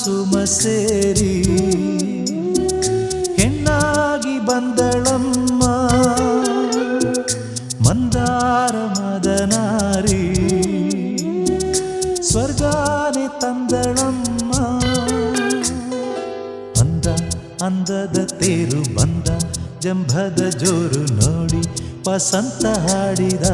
ಸುಮ ಸೇರಿ ಹೆಣ್ಣಾಗಿ ಬಂದಳಮ್ಮ ಮಂದಾರ ಮದನಾರಿ ಸ್ವರ್ಗಾನೆ ತಂದಳಮ್ಮ ಅಂದ ಅಂದದ ತೇರು ಬಂದ ಜಂಭದ ಜೋರು ನೋಡಿ ವಸಂತ ಹಾಡಿದ